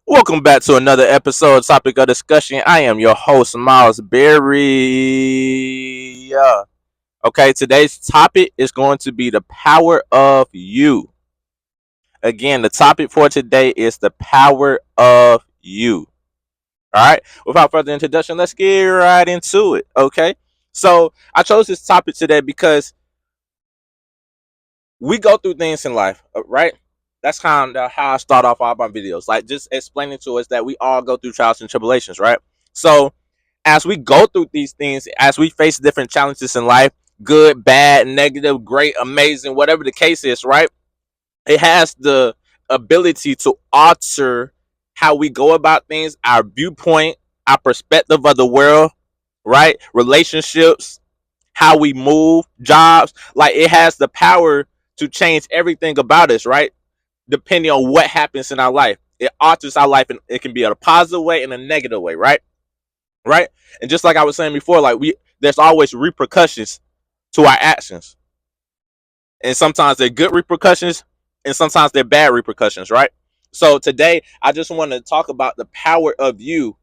Welcome back to another episode, topic of discussion. I am your host, Miles Berry. Okay, today's topic is going to be the power of you. Again, the topic for today is the power of you. All right, without further introduction, let's get right into it. Okay, so I chose this topic today because we go through things in life, right? That's kind of how I start off all my videos, like just explaining to us that we all go through trials and tribulations, right? So as we go through these things, as we face different challenges in life, good, bad, negative, great, amazing, whatever the case is, right? It has the ability to alter how we go about things, our viewpoint, our perspective of the world, right? Relationships, how we move, jobs. Like it has the power to change everything about us, right? Depending on what happens in our life. It alters our life and it can be in a positive way and a negative way, right? Right? And just like I was saying before, like there's always repercussions to our actions. And sometimes they're good repercussions and sometimes they're bad repercussions, right? So today I just want to talk about the power of you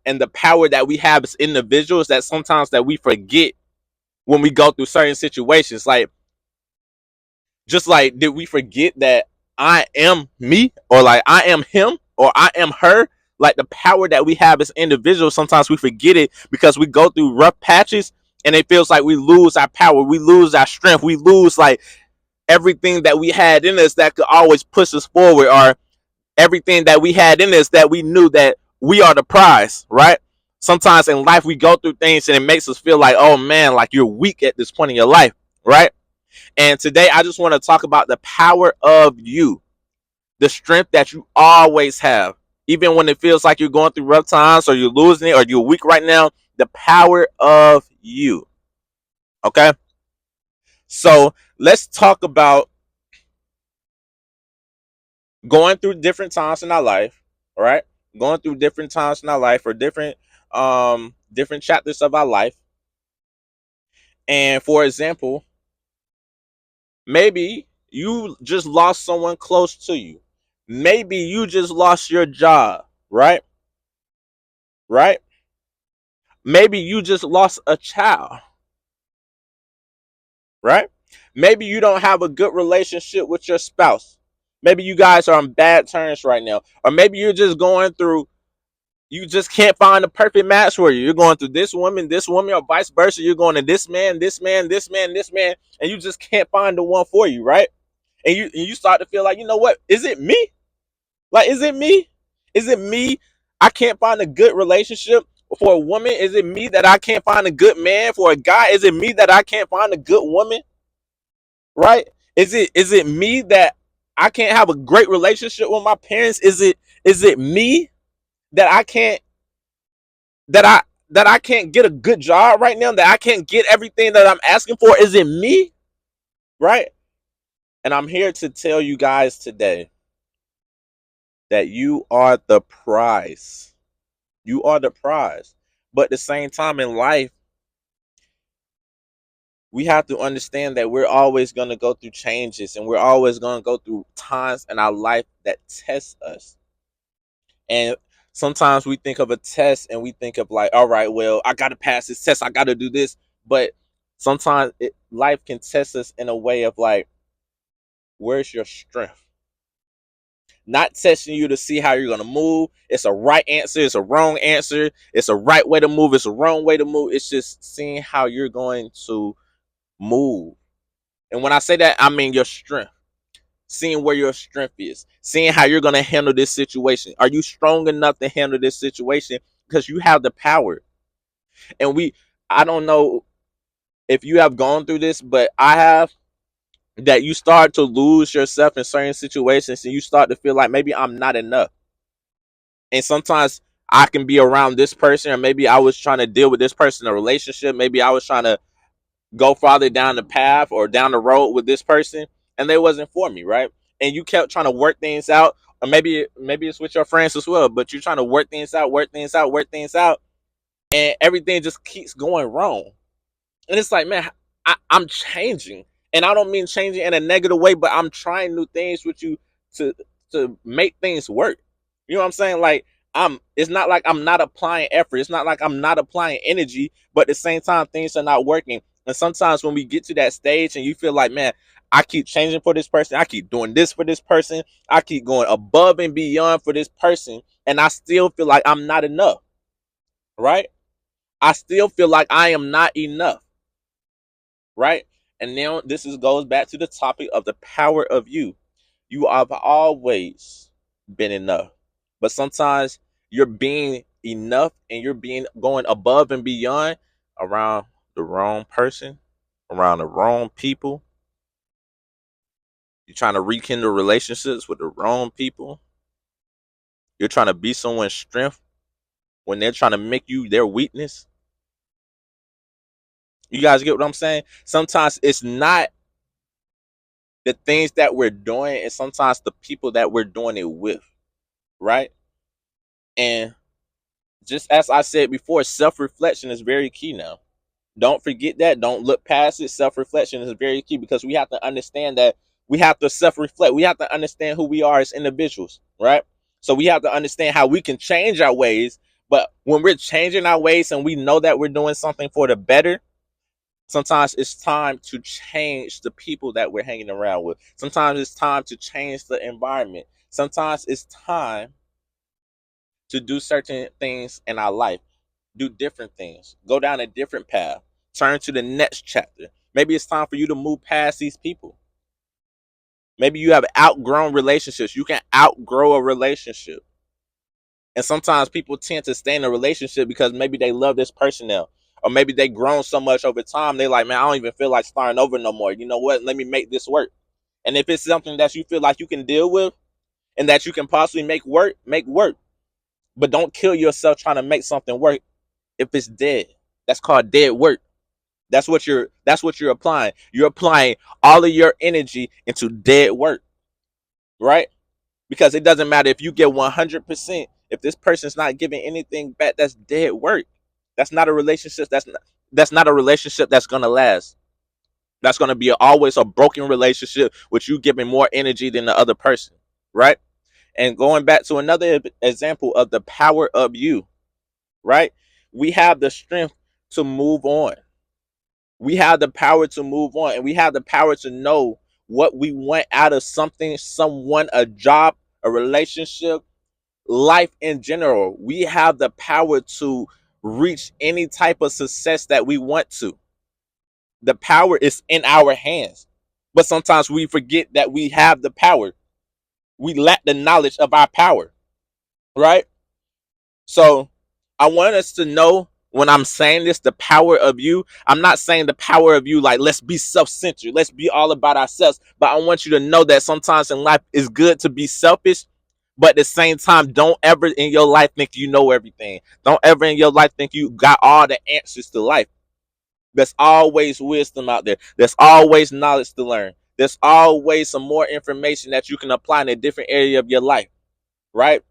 and the power that we have as individuals that sometimes that we forget when we go through certain situations. Like just like did we forget that I am me or like I am him or I am her? Like the power that we have as individuals, sometimes we forget it because we go through rough patches and it feels like we lose our power, we lose our strength, we lose like everything that we had in us that could always push us forward, or everything that we had in us that we knew that we are the prize, right? Sometimes in life we go through things and it makes us feel like, oh man, like you're weak at this point in your life, right? And today I just want to talk about the power of you, the strength that you always have. Even when it feels like you're going through rough times or you're losing it or you're weak right now, the power of you. Okay? So let's talk about going through different times in our life, all right? Going through different times in our life or different chapters of our life. And for example, maybe you just lost someone close to you. Maybe you just lost your job, right? Right? Maybe you just lost a child, right? Maybe you don't have a good relationship with your spouse. Maybe you guys are on bad terms right now. Or maybe you're just going through, you just can't find a perfect match for you. You're going through this woman, or vice versa. You're going to this man, this man, this man, this man, and you just can't find the one for you, right? And you start to feel like, you know what? Is it me? Like, is it me? Is it me? I can't find a good relationship for a woman. Is it me that I can't find a good man for a guy? Is it me that I can't find a good woman? Right? Is it me that I can't have a great relationship with my parents? Is it me that I can't that I that I can't get a good job right now? That I can't get everything that I'm asking for? Is it me? Right? And I'm here to tell you guys today that you are the prize. You are the prize. But at the same time in life, we have to understand that we're always going to go through changes and we're always going to go through times in our life that test us. And sometimes we think of a test and we think of like, all right, well, I got to pass this test. I got to do this. But sometimes life can test us in a way of like, where's your strength? Not testing you to see how you're gonna move. It's a right answer. It's a wrong answer. It's a right way to move. It's a wrong way to move. It's just seeing how you're going to move. And when I say that, I mean your strength. Seeing where your strength is. Seeing how you're gonna handle this situation. Are you strong enough to handle this situation? Because you have the power. And I don't know if you have gone through this, but I have, that you start to lose yourself in certain situations and you start to feel like maybe I'm not enough. And sometimes I can be around this person, or maybe I was trying to deal with this person in a relationship. Maybe I was trying to go farther down the path or down the road with this person, and they wasn't for me, right? And you kept trying to work things out, or maybe it's with your friends as well. But you're trying to work things out, work things out, work things out, and everything just keeps going wrong. And it's like, man, I'm changing, and I don't mean changing in a negative way, but I'm trying new things with you to to make things work. You know what I'm saying? Like it's not like I'm not applying effort. It's not like I'm not applying energy, but at the same time things are not working. And sometimes when we get to that stage and you feel like, man, I keep changing for this person, I keep doing this for this person, I keep going above and beyond for this person, and I still feel like I'm not enough, right? I still feel like I am not enough, right? And now this is goes back to the topic of the power of you. You have always been enough. But sometimes you're being enough and you're being going above and beyond around the wrong person, around the wrong people. You're trying to rekindle relationships with the wrong people. You're trying to be someone's strength when they're trying to make you their weakness. You guys get what I'm saying? Sometimes it's not the things that we're doing, and sometimes the people that we're doing it with, right? And just as I said before, self reflection is very key now. Don't forget that. Don't look past it. Self reflection is very key because we have to understand that we have to self reflect. We have to understand who we are as individuals, right? So we have to understand how we can change our ways. But when we're changing our ways and we know that we're doing something for the better, sometimes it's time to change the people that we're hanging around with. Sometimes it's time to change the environment. Sometimes it's time to do certain things in our life, do different things, go down a different path, turn to the next chapter. Maybe it's time for you to move past these people. Maybe you have outgrown relationships. You can outgrow a relationship. And sometimes people tend to stay in a relationship because maybe they love this person now. Or maybe they grown so much over time, they like, man, I don't even feel like starting over no more. You know what? Let me make this work. And if it's something that you feel like you can deal with and that you can possibly make work, make work. But don't kill yourself trying to make something work if it's dead. That's called dead work. That's what you're applying. You're applying all of your energy into dead work, right? Because it doesn't matter if you get 100%. If this person's not giving anything back, that's dead work. That's not a relationship. That's not a relationship that's gonna last. That's gonna be always a broken relationship with you giving more energy than the other person, right? And going back to another example of the power of you, right? We have the strength to move on. We have the power to move on, and we have the power to know what we want out of something, someone, a job, a relationship, life in general. We have the power to reach any type of success that we want to. The power is in our hands, but sometimes we forget that we have the power. We lack the knowledge of our power, right? So I want us to know when I'm saying this, the power of you, I'm not saying the power of you like let's be self-centered, let's be all about ourselves. But I want you to know that sometimes in life it's good to be selfish, but at the same time, don't ever in your life think you know everything. Don't ever in your life think you got all the answers to life. There's always wisdom out there. There's always knowledge to learn. There's always some more information that you can apply in a different area of your life, right?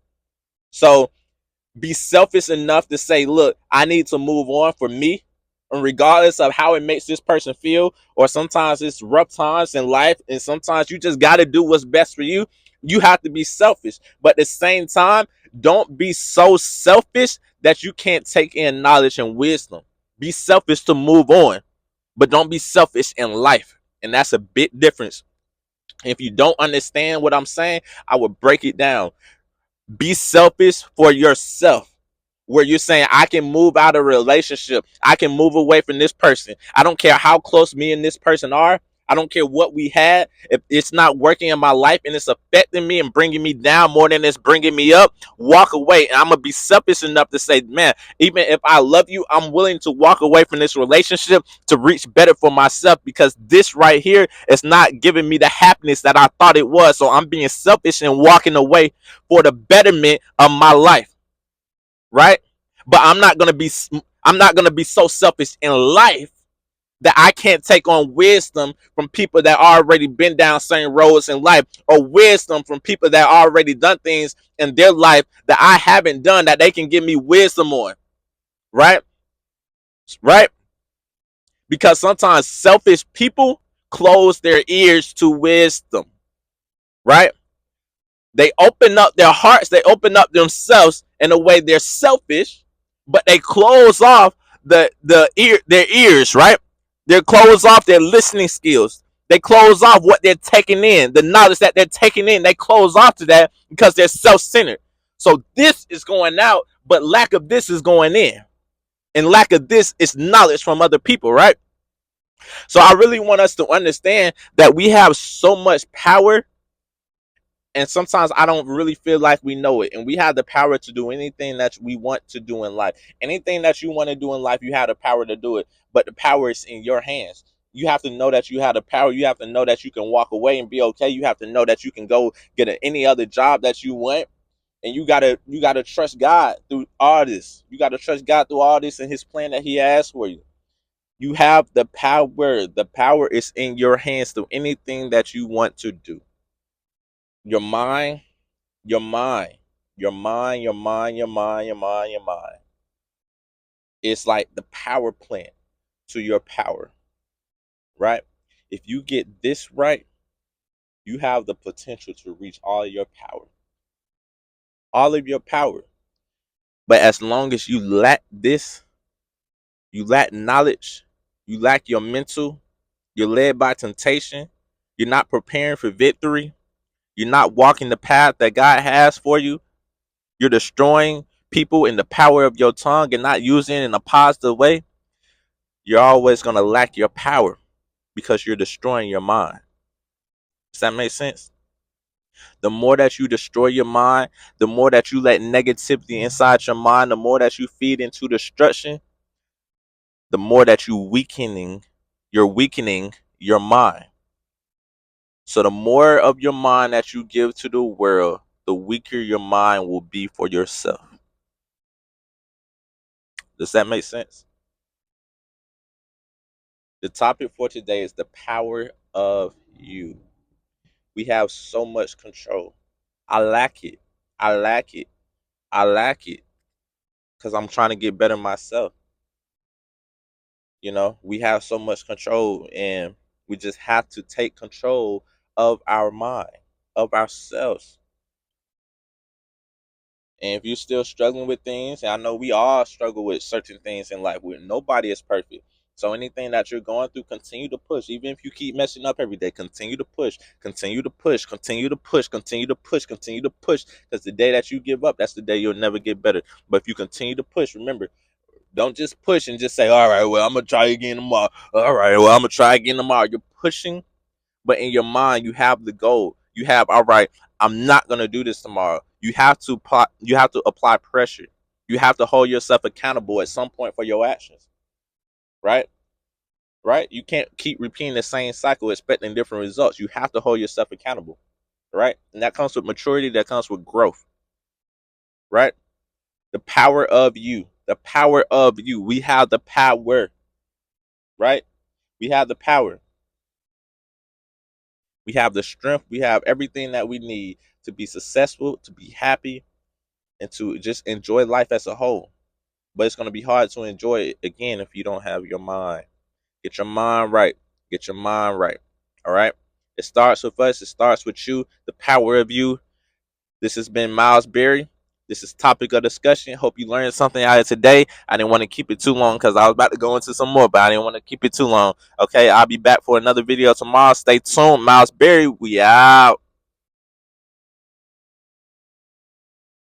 So be selfish enough to say, look, I need to move on for me. And regardless of how it makes this person feel, or sometimes it's rough times in life, and sometimes you just got to do what's best for you. You have to be selfish. But at the same time, don't be so selfish that you can't take in knowledge and wisdom. Be selfish to move on, but don't be selfish in life. And that's a big difference. If you don't understand what I'm saying, I will break it down. Be selfish for yourself, where you're saying I can move out of a relationship, I can move away from this person. I don't care how close me and this person are. I don't care what we had. If it's not working in my life and it's affecting me and bringing me down more than it's bringing me up, walk away. And I'm gonna be selfish enough to say, man, even if I love you, I'm willing to walk away from this relationship to reach better for myself, because this right here is not giving me the happiness that I thought it was. So I'm being selfish and walking away for the betterment of my life, right? But I'm not gonna be so selfish in life that I can't take on wisdom from people that already been down certain roads in life, or wisdom from people that already done things in their life that I haven't done, that they can give me wisdom on, right? Right? Because sometimes selfish people close their ears to wisdom, right? They open up their hearts, they open up themselves in a way they're selfish, but they close off their ears, right? They close off their listening skills. They close off what they're taking in, the knowledge that they're taking in. They close off to that because they're self-centered. So this is going out, but lack of this is going in. And lack of this is knowledge from other people, right? So I really want us to understand that we have so much power, and sometimes I don't really feel like we know it. And we have the power to do anything that we want to do in life. Anything that you want to do in life, you have the power to do it. But the power is in your hands. You have to know that you have the power. You have to know that you can walk away and be okay. You have to know that you can go get any other job that you want. And you gotta trust God through all this. You gotta trust God through all this and His plan that He has for you. You have the power. The power is in your hands to anything that you want to do. Your mind, your mind, your mind, your mind, your mind, your mind, your mind. It's like the power plant to your power, right? If you get this right, you have the potential to reach all of your power. But as long as you lack this, you lack knowledge, you lack your mental, you're led by temptation, you're not preparing for victory, you're not walking the path that God has for you, you're destroying people in the power of your tongue and not using it in a positive way, you're always going to lack your power because you're destroying your mind. Does that make sense? The more that you destroy your mind, the more that you let negativity inside your mind, the more that you feed into destruction, the more that you're weakening your mind. So the more of your mind that you give to the world, the weaker your mind will be for yourself. Does that make sense? The topic for today is the power of you. We have so much control. I lack it. I lack it. I lack it because I'm trying to get better myself. We have so much control, and we just have to take control of our mind, of ourselves. And if you're still struggling with things, and I know we all struggle with certain things in life, where nobody is perfect. So anything that you're going through, continue to push. Even if you keep messing up every day, continue to push, continue to push, continue to push, continue to push, continue to push. Because the day that you give up, that's the day you'll never get better. But if you continue to push, remember, don't just push and just say, all right, well, I'm going to try again tomorrow. All right, well, I'm going to try again tomorrow. You're pushing, but in your mind, you have the goal. You have, all right, I'm not going to do this tomorrow. You have to apply pressure. You have to hold yourself accountable at some point for your actions, right? Right? You can't keep repeating the same cycle expecting different results. You have to hold yourself accountable, right? And that comes with maturity, that comes with growth, right? The power of you. The power of you. We have the power, right? We have the power. We have the strength. We have everything that we need to be successful, to be happy, and to just enjoy life as a whole. But it's going to be hard to enjoy it again if you don't have your mind. Get your mind right. Get your mind right. All right. It starts with us. It starts with you. The power of you. This has been Miles Berry. This is topic of discussion. Hope you learned something out of today. I didn't want to keep it too long because I was about to go into some more, but I didn't want to keep it too long. Okay, I'll be back for another video tomorrow. Stay tuned. Miles Berry, we out.